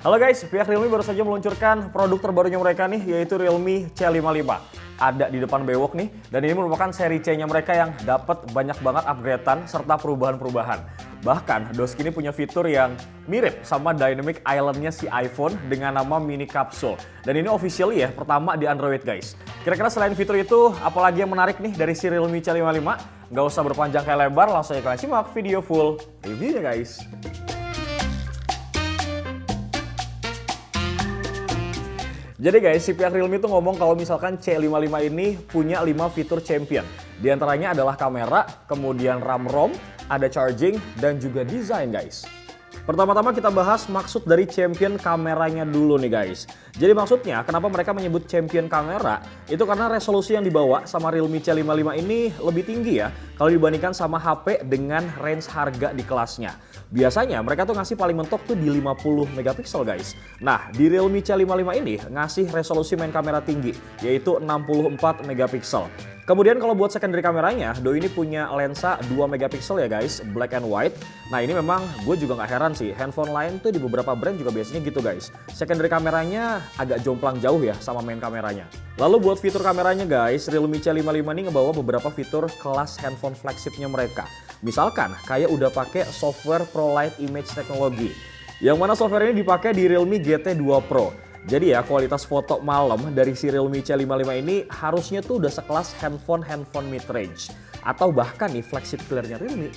Halo guys, pihak Realme baru saja meluncurkan produk terbarunya mereka nih, yaitu Realme C55. Ada di depan bewok nih, dan ini merupakan seri C-nya mereka yang dapat banyak banget upgradean serta perubahan-perubahan. Bahkan, Doski ini punya fitur yang mirip sama Dynamic Island-nya si iPhone dengan nama Mini Capsule. Dan ini officially ya, pertama di Android guys. Kira-kira selain fitur itu, apalagi yang menarik nih dari si Realme C55? Nggak usah berpanjang kayak lebar, langsung aja kalian simak video full reviewnya guys. Jadi guys, si pihak Realme itu ngomong kalau misalkan C55 ini punya 5 fitur champion. Di antaranya adalah kamera, kemudian RAM-ROM, ada charging, dan juga desain guys. Pertama-tama kita bahas maksud dari champion kameranya dulu nih guys. Jadi maksudnya kenapa mereka menyebut champion kamera, itu karena resolusi yang dibawa sama Realme C55 ini lebih tinggi ya kalau dibandingkan sama HP dengan range harga di kelasnya. Biasanya mereka tuh ngasih paling mentok tuh di 50 megapiksel guys. Nah di Realme C55 ini ngasih resolusi main kamera tinggi yaitu 64 megapiksel. Kemudian kalau buat secondary kameranya, Doi ini punya lensa 2 megapiksel ya guys, black and white. Nah ini memang gue juga nggak heran sih, handphone lain tuh di beberapa brand juga biasanya gitu guys. Secondary kameranya agak jomplang jauh ya sama main kameranya. Lalu buat fitur kameranya guys, Realme C55 ini ngebawa beberapa fitur kelas handphone flagshipnya mereka. Misalkan kayak udah pakai software ProLight Image Technology. Yang mana software ini dipakai di Realme GT2 Pro. Jadi ya kualitas foto malam dari si Realme C55 ini harusnya tuh udah sekelas handphone mid-range. Atau bahkan nih flagship killernya Realme.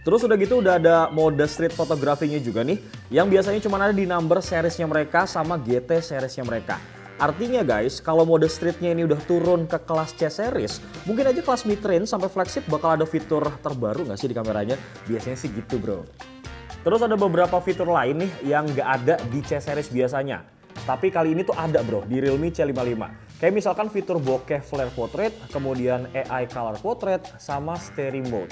Terus udah gitu udah ada mode street fotografinya juga nih. Yang biasanya cuma ada di number seriesnya mereka sama GT seriesnya mereka. Artinya guys, kalau mode streetnya ini udah turun ke kelas C series, mungkin aja kelas mid-range sampai flagship bakal ada fitur terbaru nggak sih di kameranya? Biasanya sih gitu bro. Terus ada beberapa fitur lain nih yang nggak ada di C series biasanya. Tapi kali ini tuh ada bro di Realme C55. Kayak misalkan fitur bokeh flare portrait, kemudian AI color portrait, sama stereo mode.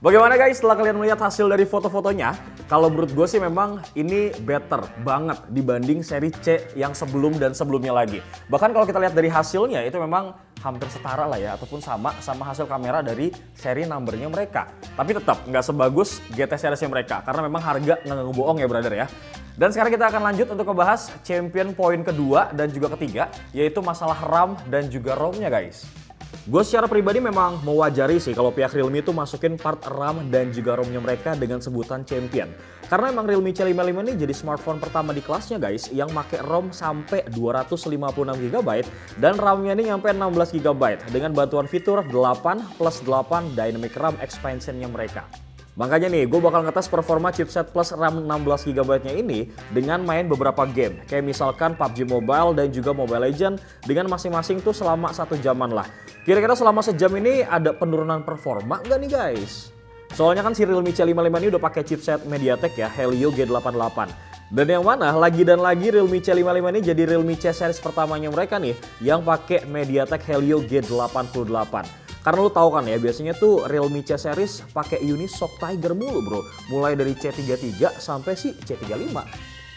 Bagaimana guys setelah kalian melihat hasil dari foto-fotonya? Kalau menurut gue sih memang ini better banget dibanding seri C yang sebelum dan sebelumnya lagi. Bahkan kalau kita lihat dari hasilnya itu memang hampir setara lah ya, ataupun sama hasil kamera dari seri numbernya mereka. Tapi tetap nggak sebagus GT seriesnya mereka, karena memang harga nggak ngebohong ya brother ya. Dan sekarang kita akan lanjut untuk membahas champion poin kedua dan juga ketiga, yaitu masalah RAM dan juga ROM-nya guys. Gue secara pribadi memang mewajari sih kalau pihak Realme itu masukin part RAM dan juga ROM-nya mereka dengan sebutan champion. Karena emang Realme C55 ini jadi smartphone pertama di kelasnya guys yang make ROM sampai 256GB dan RAM-nya ini nyampe 16GB dengan bantuan fitur 8 plus 8 Dynamic RAM expansion-nya mereka. Makanya nih, gue bakal ngetes performa chipset plus RAM 16GB-nya ini dengan main beberapa game. Kayak misalkan PUBG Mobile dan juga Mobile Legends dengan masing-masing tuh selama 1 jaman lah. Kira-kira selama sejam ini ada penurunan performa nggak nih guys? Soalnya kan si Realme C55 ini udah pakai chipset MediaTek ya, Helio G88. Dan yang mana lagi dan lagi Realme C55 ini jadi Realme C series pertamanya mereka nih yang pakai MediaTek Helio G88. Karena lu tahu kan ya, biasanya tuh Realme C series pakai Unisoc Tiger mulu bro. Mulai dari C33 sampai si C35.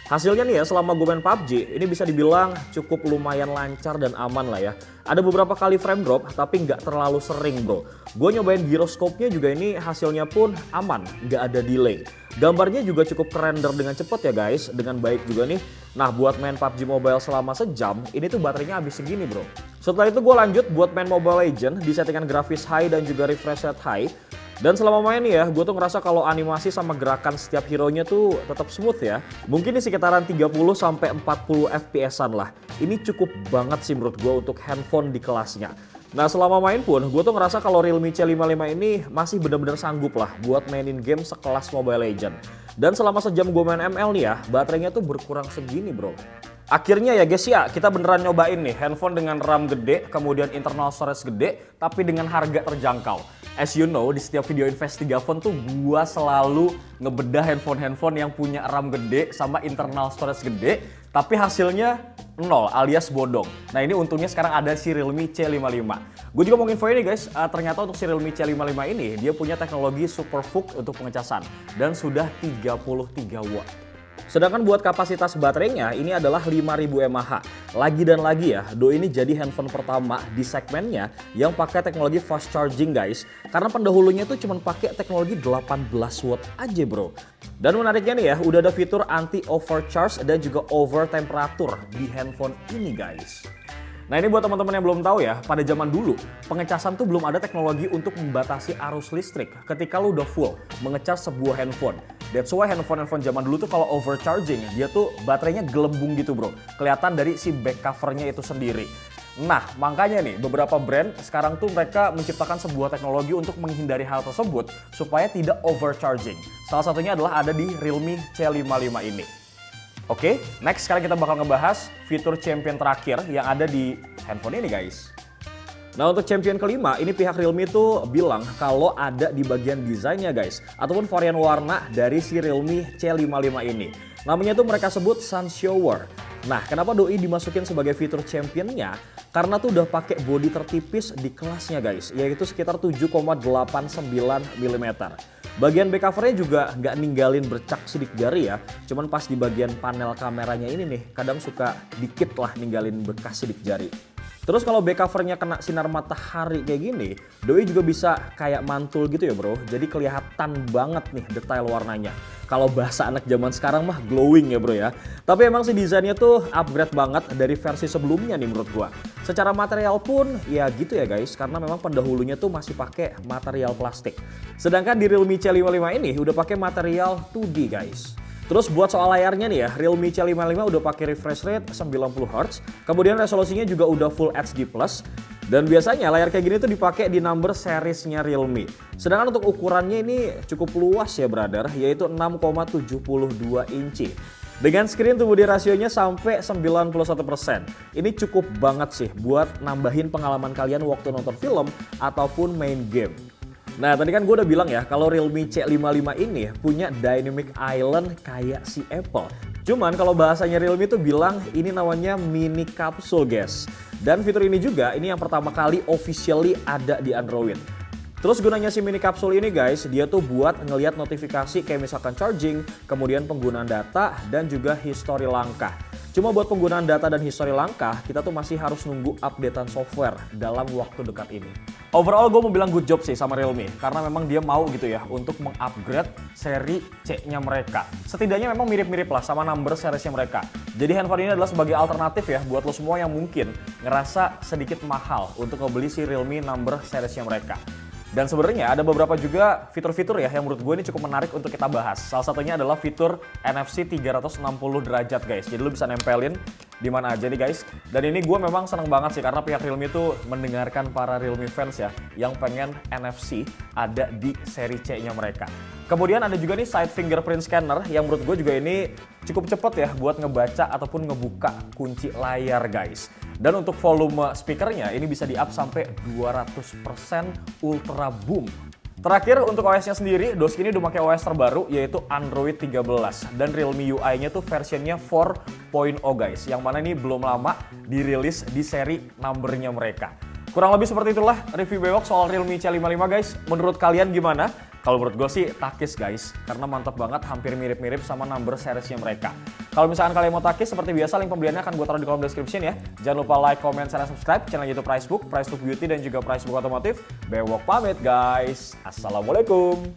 Hasilnya nih ya, selama gue main PUBG, ini bisa dibilang cukup lumayan lancar dan aman lah ya. Ada beberapa kali frame drop, tapi nggak terlalu sering bro. Gue nyobain gyroscope-nya juga ini hasilnya pun aman, nggak ada delay. Gambarnya juga cukup render dengan cepat ya guys, dengan baik juga nih. Nah buat main PUBG Mobile selama sejam, ini tuh baterainya habis segini bro. Setelah itu gue lanjut buat main Mobile Legends di settingan grafis high dan juga refresh rate high. Dan selama main nih ya, gue tuh ngerasa kalau animasi sama gerakan setiap hero-nya tuh tetap smooth ya. Mungkin di sekitaran 30-40 FPS-an lah. Ini cukup banget sih menurut gue untuk handphone di kelasnya. Nah selama main pun, gue tuh ngerasa kalau Realme C55 ini masih bener-bener sanggup lah buat mainin game sekelas Mobile Legends. Dan selama sejam gue main ML nih ya, baterainya tuh berkurang segini bro. Akhirnya ya guys ya, kita beneran nyobain nih handphone dengan RAM gede, kemudian internal storage gede, tapi dengan harga terjangkau. As you know, di setiap video Investigafone tuh gua selalu ngebedah handphone yang punya RAM gede sama internal storage gede, tapi hasilnya nol alias bodong. Nah ini untungnya sekarang ada si Realme C55. Gue juga mau info ini guys, ternyata untuk si Realme C55 ini dia punya teknologi Super VOOC untuk pengecasan dan sudah 33 watt. Sedangkan buat kapasitas baterainya ini adalah 5000 mAh. Lagi dan lagi ya, Doi ini jadi handphone pertama di segmennya yang pakai teknologi fast charging guys. Karena pendahulunya tuh cuma pakai teknologi 18 watt aja bro. Dan menariknya nih ya, udah ada fitur anti overcharge dan juga over temperatur di handphone ini guys. Nah ini buat teman-teman yang belum tahu ya, pada zaman dulu pengecasan tuh belum ada teknologi untuk membatasi arus listrik ketika lu udah full mengecas sebuah handphone. That's why handphone zaman dulu tuh kalau overcharging dia tuh baterainya gelembung gitu bro. Kelihatan dari si back covernya itu sendiri. Nah makanya nih beberapa brand sekarang tuh mereka menciptakan sebuah teknologi untuk menghindari hal tersebut supaya tidak overcharging. Salah satunya adalah ada di Realme C55 ini. Oke, next sekarang kita bakal ngebahas fitur champion terakhir yang ada di handphone ini guys. Nah untuk champion kelima, ini pihak Realme tuh bilang kalau ada di bagian desainnya guys. Ataupun varian warna dari si Realme C55 ini. Namanya tuh mereka sebut Sun Shower. Nah kenapa Doi dimasukin sebagai fitur championnya? Karena tuh udah pakai bodi tertipis di kelasnya guys, yaitu sekitar 7,89 mm. Bagian back covernya juga nggak ninggalin bercak sidik jari ya, cuman pas di bagian panel kameranya ini nih, kadang suka dikit lah ninggalin bekas sidik jari. Terus kalau back covernya kena sinar matahari kayak gini, Doi juga bisa kayak mantul gitu ya bro, jadi kelihatan banget nih detail warnanya. Kalau bahasa anak zaman sekarang mah glowing ya bro ya. Tapi emang sih desainnya tuh upgrade banget dari versi sebelumnya nih menurut gua. Secara material pun ya gitu ya guys, karena memang pendahulunya tuh masih pakai material plastik. Sedangkan di Realme C55 ini udah pakai material 2D guys. Terus buat soal layarnya nih ya, Realme C55 udah pakai refresh rate 90Hz, kemudian resolusinya juga udah Full HD+, dan biasanya layar kayak gini tuh dipakai di number seriesnya Realme. Sedangkan untuk ukurannya ini cukup luas ya brother, yaitu 6,72 inci. Dengan screen to body rasionya sampai 91%. Ini cukup banget sih buat nambahin pengalaman kalian waktu nonton film ataupun main game. Nah tadi kan gue udah bilang ya kalau Realme C55 ini punya dynamic island kayak si Apple. Cuman kalau bahasanya Realme tuh bilang ini namanya mini capsule guys. Dan fitur ini juga ini yang pertama kali officially ada di Android. Terus gunanya si mini capsule ini guys, dia tuh buat ngelihat notifikasi kayak misalkan charging, kemudian penggunaan data dan juga history langkah. Cuma buat penggunaan data dan history langkah, kita tuh masih harus nunggu updatean software dalam waktu dekat ini. Overall gue mau bilang good job sih sama Realme, karena memang dia mau gitu ya untuk mengupgrade seri C-nya mereka. Setidaknya memang mirip-mirip lah sama number seriesnya mereka. Jadi handphone ini adalah sebagai alternatif ya buat lo semua yang mungkin ngerasa sedikit mahal untuk ngebeli si Realme number seriesnya mereka. Dan sebenarnya ada beberapa juga fitur-fitur ya yang menurut gue ini cukup menarik untuk kita bahas. Salah satunya adalah fitur NFC 360 derajat guys. Jadi lu bisa nempelin di mana aja nih guys. Dan ini gue memang seneng banget sih karena pihak Realme itu mendengarkan para Realme fans ya yang pengen NFC ada di seri C-nya mereka. Kemudian ada juga nih side fingerprint scanner yang menurut gue juga ini cukup cepet ya buat ngebaca ataupun ngebuka kunci layar guys. Dan untuk volume speakernya ini bisa di-up sampai 200% ultra boom. Terakhir untuk OS-nya sendiri, Doski ini udah pakai OS terbaru yaitu Android 13 dan Realme UI-nya tuh versionnya 4.0 guys. Yang mana ini belum lama dirilis di seri numbernya mereka. Kurang lebih seperti itulah review bewok soal Realme C55 guys. Menurut kalian gimana? Kalau menurut gue sih takis guys, karena mantap banget hampir mirip-mirip sama number seriesnya mereka. Kalau misalkan kalian mau takis, seperti biasa link pembeliannya akan gue taruh di kolom description ya. Jangan lupa like, comment, share, dan subscribe channel YouTube Pricebook, Pricebook Beauty, dan juga Pricebook Otomotif. Bewok pamit guys. Assalamualaikum.